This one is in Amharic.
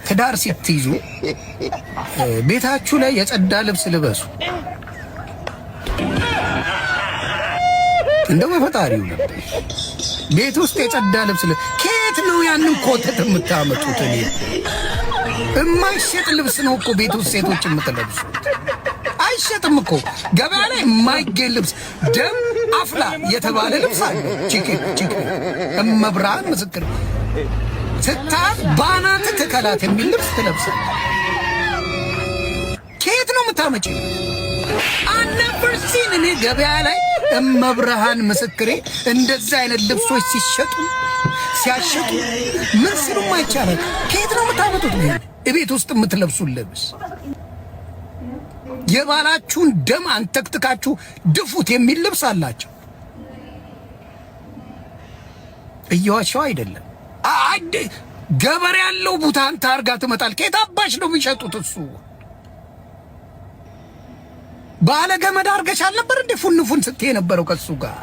ትዳር ስትይዙ ቤታችሁ ላይ የጸዳ ልብስ ልበሱ። እንደው በፈጣሪው ቤት ውስጥ የጸዳ ልብስ ከየት ነው ያንን ኮተት የምታመጡት? እኔ የማይሸጥ ልብስ ነው እኮ ቤት ውስጥ ሴቶች የምትለብሱት። አይሸጥም እኮ ገበያ ላይ የማይገኝ ልብስ ደም አፍላ የተባለ ልብስ አለ። ቺክ እመብርሃን ምስክር ስታት ባናት ተከላት የሚል ልብስ ትለብሳል። ከየት ነው የምታመጪ? አነብርሲን እኔ ገበያ ላይ እመብርሃን ምስክሬ እንደዛ አይነት ልብሶች ሲያሸጡ ምን ሲሉም አይቻልም። ከየት ነው የምታመጡት? እቤት ውስጥ የምትለብሱት ልብስ የባላችሁን ደም አንተክትካችሁ ድፉት የሚል ልብስ አላቸው። እየዋሻው አይደለም። ገበሬ ያለው ቡታን ታርጋ ትመጣል። ከየት አባሽ ነው የሚሸጡት? እሱ ባለ ገመድ አርገሽ አልነበር እንዴ ፉንፉን ስትይ የነበረው ከሱ ጋር?